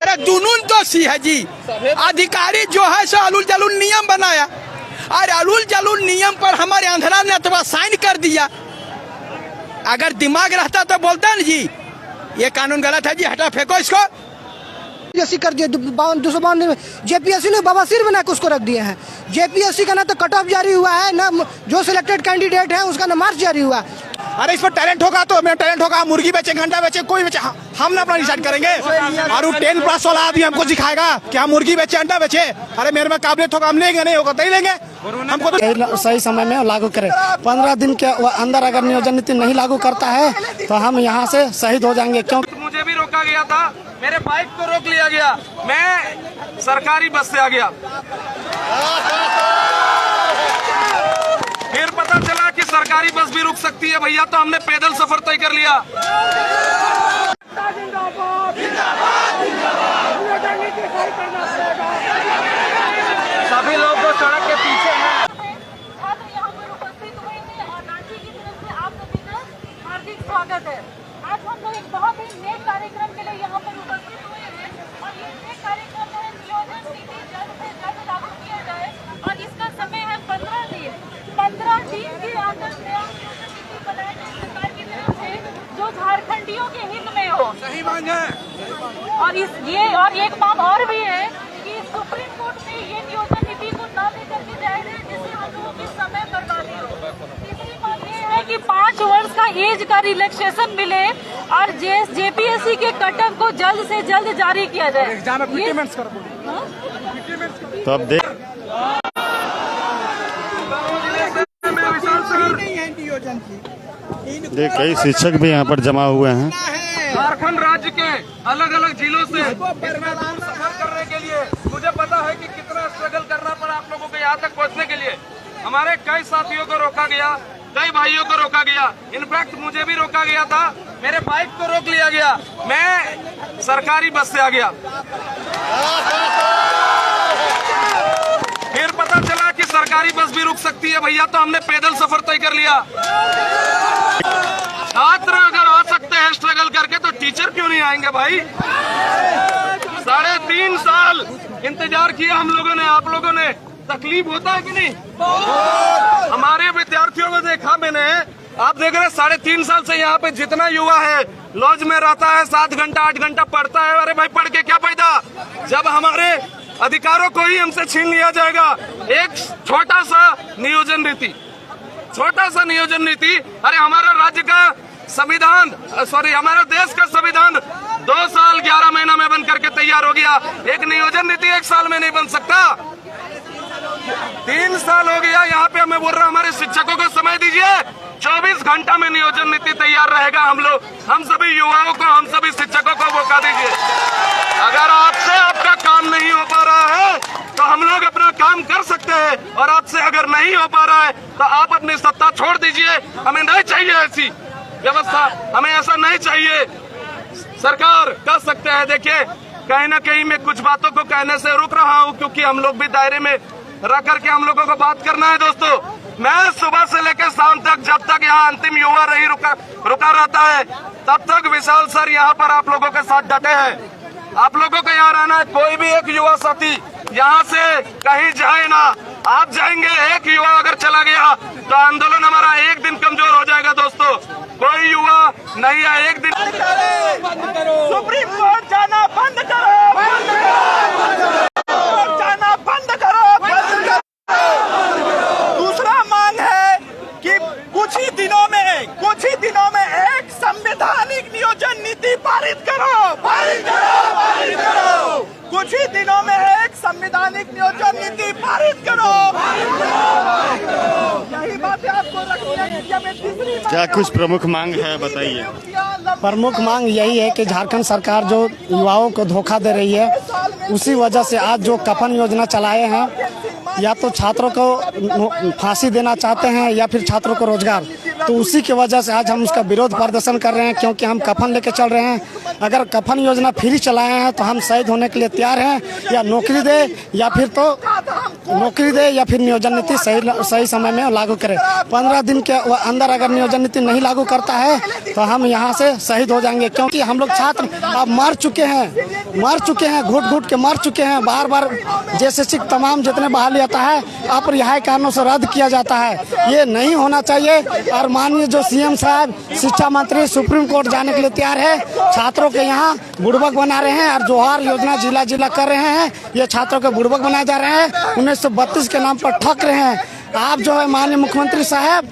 अरे जुनून तो सी है जी। अधिकारी जो है सो अलूल जलूल नियम बनाया और अलूल जलूल नियम पर हमारे आंध्रा ने अथवा साइन कर दिया। अगर दिमाग रहता तो बोलता ना जी ये कानून गलत है जी, हटा फेंको इसको। जेपीएससी कर दिया 252 में, जेपीएससी ने बवासीर बना के उसको रख दिए हैं। जेपीएससी का ना तो कट ऑफ जारी हुआ है, ना जो सिलेक्टेड कैंडिडेट है उसका ना मार्क्स जारी हुआ। अरे इस पर टैलेंट होगा तो मेरा टैलेंट होगा, मुर्गी बेचे, घंटा बेचे, कोई बेचे, हम ना अपना डिसाइड करेंगे। और वो 10+ वाला आदमी हमको सिखाएगा कि हम मुर्गी बेचे, अंडा बेचे। अरे मेरे में काबिलियत होगा, हम लेंगे, नहीं होगा नहीं लेंगे। हमको तो सही समय में लागू करें। 15 दिन के अंदर अगर नियोजन नीति नहीं लागू करता है तो हम यहाँ से शहीद हो जाएंगे। क्यों मुझे भी रोका गया था, मेरे बाइक को रोक लिया गया, मैं सरकारी बस से आ गया। फिर पता चला कि सरकारी बस भी रुक सकती है भैया, तो हमने पैदल सफर तय कर लिया। सभी लोग जो सड़क के पीछे हैं। छात्र यहाँ पर उपस्थित हुए थे और रांची की तरफ से आप सभी का हार्दिक स्वागत है। आज हम लोग एक बहुत ही नेक कार्यक्रम के लिए यहाँ पर उपस्थित हुए हैं और ये नेक कार्यक्रम है नियोजन नीति जल्द से जल्द लागू किया जाए और इसका समय है 15 दिन। 15 दिन के अंदर नया नियोजन नीति बनाया जाए सरकार की तरफ से जो झारखंडियों के हित में हो। सही मांग है। और एक मांग और भी है कि सुप्रीम कोर्ट में ये नियोजन नीति को न लेकर के जाए जिससे हम लोगों की समय बर्बादी हो। तीसरी मांग ये है कि 5 वर्ष का एज का रिलैक्सेशन मिले और जेपीएससी के कटअप को जल्द से जल्द जारी किया जाए। तो अब देख कई शिक्षक भी यहाँ पर जमा हुए हैं। झारखंड राज्य के अलग अलग जिलों से इतना दूर सफर करने के लिए मुझे पता है कि कितना स्ट्रगल करना पड़ा आप लोगों को यहाँ तक पहुँचने के लिए। हमारे कई साथियों को रोका गया, कई भाइयों को रोका गया, इनफैक्ट मुझे भी रोका गया था, मेरे बाइक को रोक लिया गया, मैं सरकारी बस से आ गया। फिर पता चला कि सरकारी बस भी रुक सकती है भैया, तो हमने पैदल सफर तय कर लिया। छात्र अगर आ सकते हैं स्ट्रगल करके तो टीचर क्यों नहीं आएंगे भाई? 3.5 साल इंतजार किया हम लोगों ने, आप लोगों ने। तकलीफ होता है कि नहीं? हमारे विद्यार्थियों को देखा मैंने, आप देख रहे 3.5 साल से यहाँ पे जितना युवा है लॉज में रहता है, 7 घंटा 8 घंटा पढ़ता है। अरे भाई पढ़ के क्या फायदा जब हमारे अधिकारों को ही हमसे छीन लिया जाएगा। एक छोटा सा नियोजन नीति, छोटा सा नियोजन नीति। अरे हमारा राज्य का संविधान, हमारा देश का संविधान 2 साल 11 महीना में बन करके तैयार हो गया। एक नियोजन नीति 1 साल में नहीं बन सकता। 3 साल हो गया यहाँ पे, मैं बोल रहा हूँ हमारे शिक्षकों को समय दीजिए। 24 घंटा में नियोजन नीति तैयार रहेगा। हम सभी युवाओं को, हम सभी शिक्षकों को मौका दीजिए। अगर आपसे आपका काम नहीं हो पा रहा है तो हम लोग अपना काम कर सकते हैं, और आपसे अगर नहीं हो पा रहा है तो आप अपनी सत्ता छोड़ दीजिए। हमें नहीं चाहिए ऐसी व्यवस्था, हमें ऐसा नहीं चाहिए। सरकार कर सकते हैं। देखिए कहीं ना कहीं मैं कुछ बातों को कहने से रुक रहा हूँ क्योंकि हम लोग भी दायरे में रह करके हम लोगों को बात करना है। दोस्तों मैं सुबह से लेकर शाम तक, जब तक यहाँ अंतिम युवा नहीं रुका रहता है, तब तक विशाल सर यहाँ पर आप लोगों के साथ डटे हैं। आप लोगों को यहाँ रहना है। कोई भी एक युवा साथी यहाँ से कहीं जाए ना, आप जाएंगे। एक युवा अगर चला गया तो आंदोलन हमारा एक दिन कमजोर हो जाएगा। दोस्तों कोई युवा नहीं है, एक दिन सुप्रीम कोर्ट जाना बंद करो, जाना बंद करो। दूसरा मांग है कि कुछ ही दिनों में एक संवैधानिक नियोजन नीति पारित करो। कुछ ही दिनों में एक संवैधानिक नियोजन नीति पारित करो। यही बातें आपको रखनी है। क्या कुछ प्रमुख मांग है बताइए? प्रमुख मांग यही है कि झारखंड सरकार जो युवाओं को धोखा दे रही है, उसी वजह से आज जो कफन योजना चलाए हैं, या तो छात्रों को फांसी देना चाहते हैं या फिर छात्रों को रोजगार, तो उसी की वजह से आज हम उसका विरोध प्रदर्शन कर रहे हैं। क्योंकि हम कफन लेके चल रहे हैं, अगर कफन योजना फ्री चलाए हैं तो हम शहीद होने के लिए तैयार हैं, या नौकरी दे या फिर नियोजन नीति सही समय में लागू करें। 15 दिन के अंदर अगर नियोजन नीति नहीं लागू करता है तो हम यहाँ से शहीद हो जाएंगे, क्योंकि हम लोग छात्र अब मर चुके हैं, घुट घुट के मर चुके हैं। बार बार JSS तमाम जितने बहाली आता है अपरिहार्य कारणों से रद्द किया जाता है। ये नहीं होना चाहिए। और माननीय जो CM साहब, शिक्षा मंत्री सुप्रीम कोर्ट जाने के लिए तैयार है, छात्रों के यहाँ बुड़बक बना रहे हैं और जोहार योजना जिला जिला कर रहे हैं। ये छात्रों के बुड़बक बनाए जा रहे हैं, 1932 के नाम पर ठग रहे हैं। आप जो है माननीय मुख्यमंत्री साहब,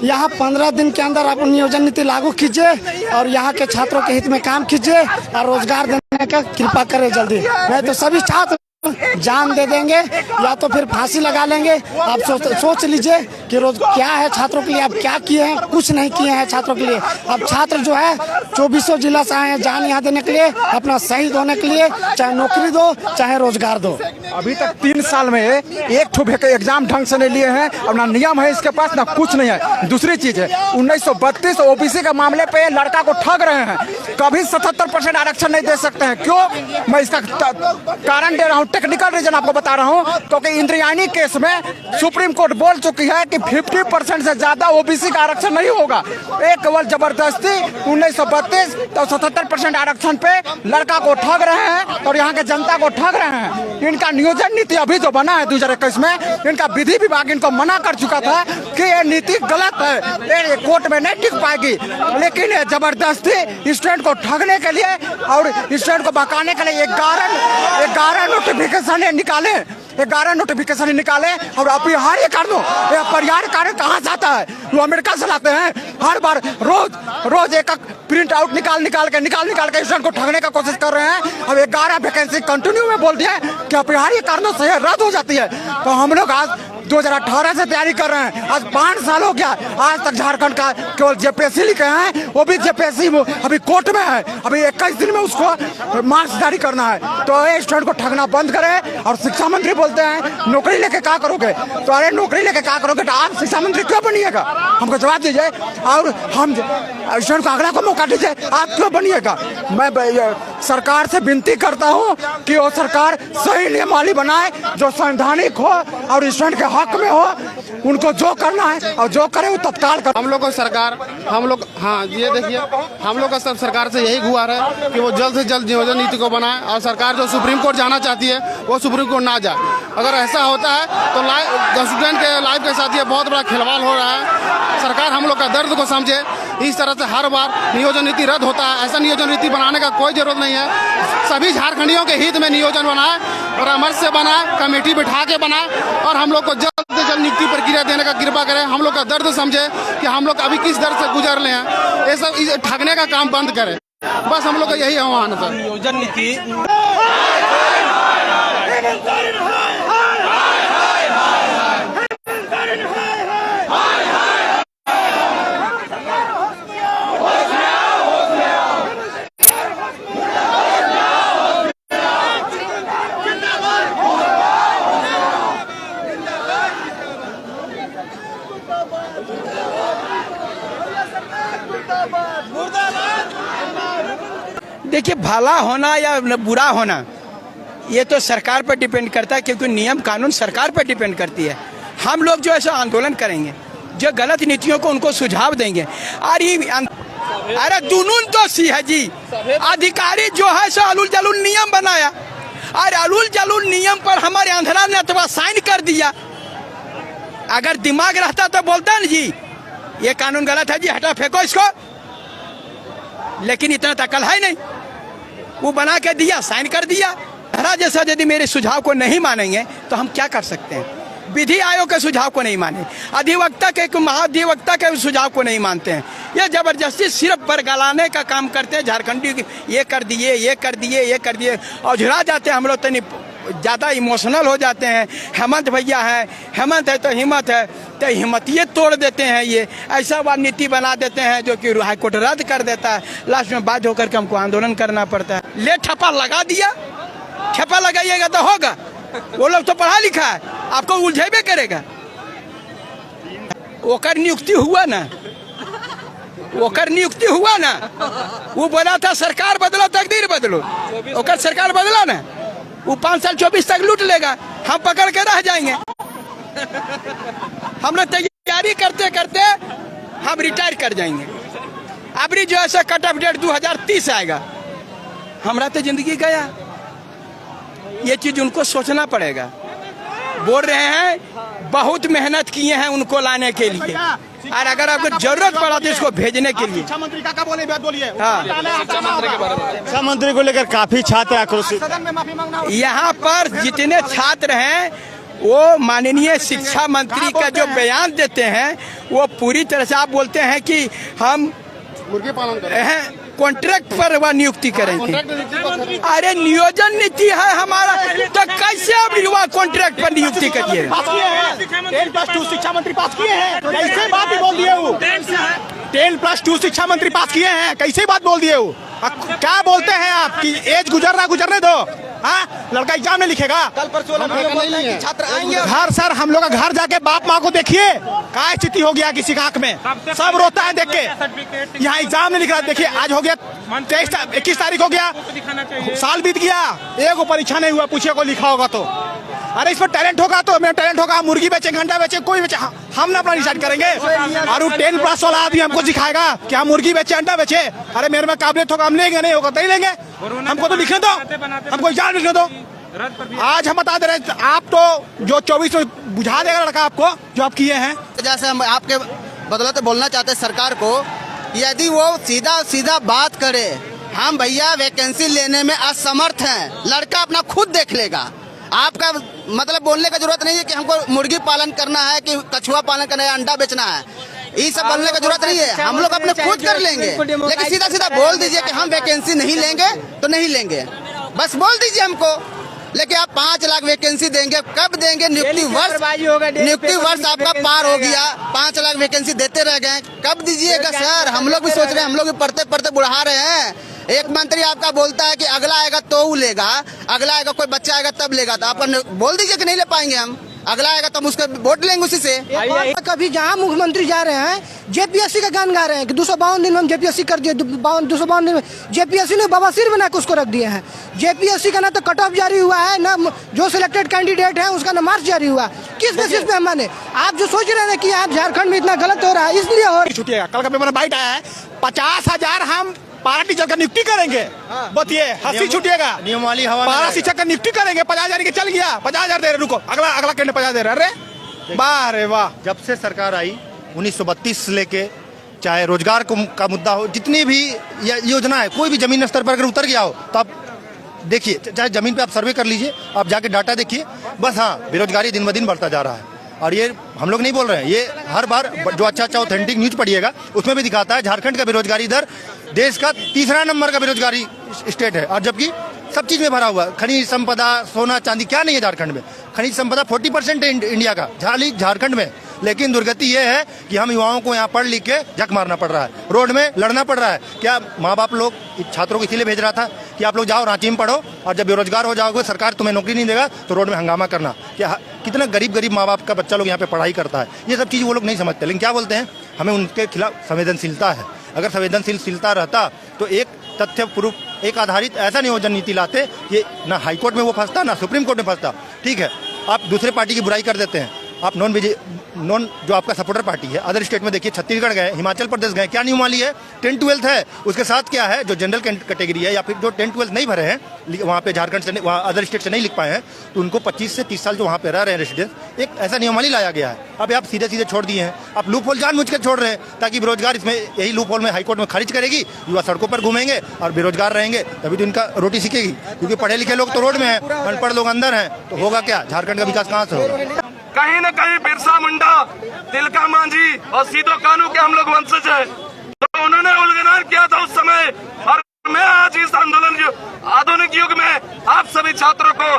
यहाँ 15 दिन के अंदर आप नियोजन नीति लागू कीजिए और यहाँ के छात्रों के हित में काम कीजिए और रोजगार देने का कृपा करें जल्दी, नहीं तो सभी छात्र जान दे देंगे या तो फिर फांसी लगा लेंगे। आप सोच लीजिए कि रोज क्या है छात्रों के लिए, आप क्या किए हैं? कुछ नहीं किए हैं छात्रों के लिए। अब छात्र जो है 2400 जिला से आए हैं जान यहाँ देने के लिए, अपना शहीद होने के लिए, चाहे नौकरी दो चाहे रोजगार दो। अभी तक 3 साल में एक ठो एग्जाम ढंग से नहीं लिए हैं और ना नियम है इसके पास, ना कुछ नहीं है। दूसरी चीज है 1932 OBC के मामले पे लड़का को ठग रहे हैं, कभी 77% आरक्षण नहीं दे सकते हैं। क्यों? मैं इसका कारण दे रहा हूँ, टेक्निकल रीजन आपको बता रहा हूँ। क्योंकि इंद्रायणी केस में सुप्रीम कोर्ट बोल चुकी है कि 50% से ज्यादा OBC का आरक्षण नहीं होगा। एक केवल जबरदस्ती 1932 तो 77% आरक्षण पे लड़का को ठग रहे हैं और यहाँ के जनता को ठग रहे हैं। इनका नियोजन नीति अभी जो बना है 2021 में, इनका विधि विभाग इनको मना कर चुका था कि ये नीति गलत है, ये कोर्ट में नहीं टिक पाएगी। लेकिन ये जबरदस्ती स्टूडेंट को ठगने के लिए और स्टूडेंट को बहकाने के लिए 11 नोटिफिकेशन निकाले और अपरिहार्य कारणों, अपरिहार्य कारण कहाँ से आता है? वो अमेरिका से लाते हैं। हर बार रोज एक प्रिंट आउट निकाल के स्टूडेंट को ठगने का कोशिश कर रहे हैं। अब 11 वैकेंसी कंटिन्यू में बोल दिया कि अपरिहार्य कारणों से रद्द हो जाती है। तो हम लोग आज 2018 से तैयारी कर रहे हैं, आज 5 साल हो गया, आज तक झारखंड का केवल JPSC लिखे हैं, वो भी JPSC अभी कोर्ट में है, अभी 21 दिन में उसको मार्क्स जारी करना है। तो ये स्टूडेंट को ठगना बंद करें। और शिक्षा मंत्री बोलते हैं नौकरी लेके क्या करोगे? तो अरे नौकरी लेके क्या करोगे तो आप शिक्षा मंत्री क्यों बनिएगा? हमको जवाब दीजिए और हम स्टूडेंट को अगला को मौका दीजिए, आप क्यों बनिएगा? मैं सरकार से विनती करता हूँ कि वो सरकार सही नियमावली बनाए जो संवैधानिक हो और स्टूडेंट के हक में हो। उनको जो करना है और जो करे वो तत्काल कर। हम लोग को सरकार, हम लोग, हाँ ये देखिए, हम लोग का सब सरकार से यही गुहार है कि वो जल्द से जल्द नियोजन नीति को बनाए और सरकार जो सुप्रीम कोर्ट जाना चाहती है वो सुप्रीम कोर्ट ना जाए। अगर ऐसा होता है तो स्टूडेंट के लाइफ के साथ ये बहुत बड़ा खिलवाड़ हो रहा है। सरकार हम लोग का दर्द को समझे। इस तरह से हर बार नियोजन नीति रद्द होता है, ऐसा नियोजन नीति बनाने का कोई जरूरत नहीं है। सभी झारखंडियों के हित में नियोजन बनाए, परामर्श से बनाए, कमेटी बिठा के बनाए और हम लोग को जल्द से जल्द नियुक्ति प्रक्रिया देने का कृपा करें। हम लोग का दर्द समझे कि हम लोग अभी किस दर्द से गुजर रहे हैं। ये सब ठगने का काम बंद करें, बस हम लोग का यही आह्वान है। नियोजन नीति देखिए, भला होना या बुरा होना ये तो सरकार पर डिपेंड करता है, क्योंकि नियम कानून सरकार पर डिपेंड करती है। हम लोग जो है सो आंदोलन करेंगे, जो गलत नीतियों को उनको सुझाव देंगे। अरे जुनून तो सी है जी, अधिकारी जो है सो अलूल जलूल नियम बनाया और अलूल जलूल नियम पर हमारे आंध्रा ने अथवा साइन कर दिया। अगर दिमाग रहता तो बोलता ना जी ये कानून गलत है जी, हटा फेंको इसको, लेकिन इतना तकल है नहीं, वो बना के दिया, साइन कर दिया। हरा जैसा यदि मेरे सुझाव को नहीं मानेंगे तो हम क्या कर सकते हैं? विधि आयोग के सुझाव को नहीं माने, अधिवक्ता के महाधिवक्ता के सुझाव को नहीं मानते हैं। ये जबरदस्ती सिर्फ बरगलाने का काम करते हैं। झारखंडी ये कर दिए, ये कर दिए, ये कर दिए, और झुरा जाते हैं। हम लोग तो ज़्यादा इमोशनल हो जाते हैं। हेमंत भैया है, हेमंत है तो हिम्मत है, तो हिम्मतिये तोड़ देते हैं। ये ऐसा बात नीति बना देते हैं जो कि हाईकोर्ट रद्द कर देता है। लास्ट में बाध्य होकर के हमको आंदोलन करना पड़ता है। ले ठप्पा लगा दिया, ठप्पा लगाइएगा तो होगा। वो लोग तो पढ़ा लिखा है, आपको उलझेबे करेगा। ओकर नियुक्ति हुआ ना, ओकर नियुक्ति हुआ ना, वो बोला था सरकार बदलो तकदीर बदलो, ओकर सरकार बदला ना, वो 5 साल 24 तक लूट लेगा, हम पकड़ के रह जाएंगे। हम लोग तैयारी करते करते हम रिटायर कर जाएंगे। अभी जो ऐसा कट ऑफ डेट 2030 आएगा, हमारा तो जिंदगी गया। ये चीज उनको सोचना पड़ेगा। बोल रहे हैं बहुत मेहनत किए हैं उनको लाने के लिए, और अगर आपको जरूरत पड़ा तो इसको भेजने के लिए। शिक्षा मंत्री का बोले बात बोलिए। हाँ, शिक्षा मंत्री को लेकर काफी छात्र आक्रोशित। सदन में माफी मांगना होगा। यहाँ पर जितने छात्र हैं वो माननीय शिक्षा मंत्री का जो बयान देते हैं वो पूरी तरह से आप बोलते हैं कि हम मुर्गी पालन करें, कॉन्ट्रैक्ट पर वह नियुक्ति करेंगे। अरे नियोजन नीति है हमारा, तो कैसे अब युवा कॉन्ट्रैक्ट पर नियुक्ति करिए? पास किए हैं 10+2 शिक्षा मंत्री पास किए हैं, कैसे बात भी बोल दिए वो। 10+2 शिक्षा मंत्री पास किए हैं, कैसे बात बोल दिए वो। क्या बोलते हैं आप कि एज गुजरने दो। हाँ, लड़का एग्जाम में लिखेगा। कल परसों छात्र आएंगे। घर सर हम लोग का घर जाके बाप माँ को देखिए क्या स्थिति हो गया, किसी का आंख में सब रोता है देख के। यहाँ एग्जाम में लिख रहा, देखिए आज हो गया 21 तारीख हो गया, साल बीत गया, एक परीक्षा नहीं हुआ, पूछिए को लिखा होगा तो। अरे इसमें टैलेंट होगा तो मेरा टैलेंट होगा, मुर्गी बेचे, घंटा बेचे, कोई बेचे, हम ना अपना डिसाइड करेंगे। और 10+ वाला आदमी हमको सिखाएगा कि हम मुर्गी बेचे, अंडा बेचे। अरे मेरे में काबिलियत होगा, हम लेंगे, नहीं होगा तो नहीं लेंगे। हमको तो लिखने दो, हमको एग्जाम लिखने दो। आज हम बता दे रहे हैं, आप तो जो 24 में बुझा देगा लड़का आपको जो आप किए हैं। जैसे हम आपके बदौलत बोलना चाहते हैं सरकार को, यदि वो सीधा बात करे, हम भैया वैकेंसी लेने में असमर्थ हैं, लड़का अपना खुद देख लेगा। आपका मतलब बोलने का जरूरत नहीं है कि हमको मुर्गी पालन करना है, कि कछुआ पालन करना है, अंडा बेचना है, ये सब बोलने का जरूरत नहीं है। हम लोग अपने खुद कर लेंगे, लेकिन सीधा बोल दीजिए कि हम वैकेंसी नहीं लेंगे तो नहीं लेंगे, बस बोल दीजिए हमको। लेकिन आप 5 लाख वैकेंसी देंगे, कब देंगे? नियुक्ति वर्ष आपका पार हो गया, 5 लाख वैकेंसी देते रह गए, कब दीजिएगा सर? हम लोग भी सोच रहे हैं, हम लोग भी पढ़ते पढ़ते बुढ़ा रहे हैं। एक मंत्री आपका बोलता है कि अगला आएगा तो वो लेगा, अगला आएगा कोई बच्चा आएगा तब लेगा, तो आप बोल दीजिए कि नहीं ले पाएंगे हम, अगला आएगा तो हम उसका वोट लेंगे उसी से। कभी जहाँ मुख्यमंत्री जा रहे हैं जेपीएससी का गान गा रहे हैं कि 252 दिन में हम जेपीएससी कर दिए, 252 दिन में जेपीएससी ने बवासीर बना के उसको रख दिए हैं। जेपीएससी का ना तो कट ऑफ जारी हुआ है, ना जो सिलेक्टेड कैंडिडेट है उसका ना मार्क्स जारी हुआ। किस बेसिस पे हम माने? आप जो सोच रहे हैं कि आप झारखंड में इतना गलत हो रहा है इसलिए हो छुट्टिएगा। कल का पेपर बाइट आया है 50,000 हम पारा टीचर का नियुक्ति करेंगे। बताइए, हंसी छूटिएगा। नियम वाली हवा पारा शिक्षक का नियुक्ति करेंगे, 50,000 के चल गया, 50,000 दे रहे, रुको अगला करने 50 दे रहे। अरे वाह रे वाह। जब से सरकार आई 1932 से लेके, चाहे रोजगार का मुद्दा हो, जितनी भी योजना है, कोई भी जमीन स्तर पर अगर उतर गया हो तो आप देखिए, चाहे जमीन पे आप सर्वे कर लीजिए, आप जाके डाटा देखिए, बस हाँ बेरोजगारी दिन ब दिन बढ़ता जा रहा है। और ये हम लोग नहीं बोल रहे हैं, ये हर बार जो अच्छा ऑथेंटिक न्यूज पढ़िएगा उसमें भी दिखाता है झारखंड का बेरोजगारी दर देश का 3रा नंबर का बेरोजगारी स्टेट है। और जबकि सब चीज में भरा हुआ, खनिज संपदा, सोना चांदी, क्या नहीं है झारखंड में? खनिज संपदा 40% है इंडिया का, झारखंड में। लेकिन दुर्गति ये है कि हम युवाओं को यहाँ पढ़ लिख के झक मारना पड़ रहा है, रोड में लड़ना पड़ रहा है। क्या माँ बाप लोग छात्रों को इसीलिए भेज रहा था कि आप लोग जाओ रांची में पढ़ो, और जब बेरोजगार हो जाओगे, सरकार तुम्हें नौकरी नहीं देगा तो रोड में हंगामा करना। क्या कितना गरीब माँ बाप का बच्चा लोग यहाँ पे पढ़ाई करता है, ये सब चीज़ वो लोग नहीं समझते। लेकिन क्या बोलते हैं, हमें उनके खिलाफ संवेदनशीलता है। अगर संवेदनशीलता रहता तो एक तथ्य प्रूफ, एक आधारित ऐसा नियोजन नीति लाते कि ना हाईकोर्ट में वो फंसता, ना सुप्रीम कोर्ट में फंसता। ठीक है, आप दूसरे पार्टी की बुराई कर देते हैं, आप नॉन जो आपका सपोर्टर पार्टी है, अदर स्टेट में देखिए, छत्तीसगढ़ गए, हिमाचल प्रदेश गए, क्या नियम वाली है? 10-12 है, उसके साथ क्या है, जो जनरल कैटेगरी है या फिर जो 10-12 नहीं भरे हैं, वहाँ पे झारखंड से, वहाँ अदर स्टेट से नहीं लिख पाए हैं, तो उनको 25 से 30 साल जो वहाँ पे रह रहे हैं रेसिडेंस, एक ऐसा नियमावली लाया गया है। अब आप सीधे छोड़ दिए हैं, आप लूप होल जानबूझ के छोड़ रहे हैं ताकि बेरोजगार, इसमें यही लूप होल में हाईकोर्ट में खारिज करेगी, युवा सड़कों पर घूमेंगे और बेरोजगार रहेंगे, तभी तो इनका रोटी सीखेगी। क्योंकि पढ़े लिखे लोग तो रोड में हैं, अनपढ़ लोग अंदर हैं, तो होगा क्या? झारखंड का विकास कहाँ से होगा? कहीं न कहीं बिरसा मुंडा, तिलका मांझी और सीधो कानू के हम लोग वंशज हैं, तो उन्होंने उल्लंघन किया था उस समय। और मैं आज इस आंदोलन आधुनिक युग में आप सभी छात्रों को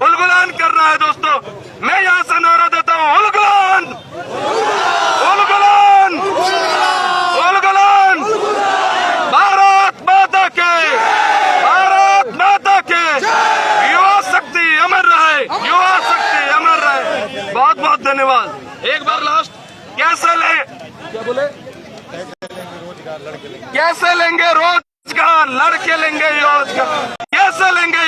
उल्लंघन करना है। दोस्तों, मैं यहाँ से नारा देता हूँ, उल्लंघन, उल्लंघन, उल्लंघन। भारत माता के, भारत माता के, युवा शक्ति अमर रहे, युवा शक्ति अमर रहे। बहुत बहुत धन्यवाद। एक बार लास्ट, कैसे ले, क्या बोले? कैसे लेंगे रोजगार, लड़के लेंगे रोजगार, कैसे लेंगे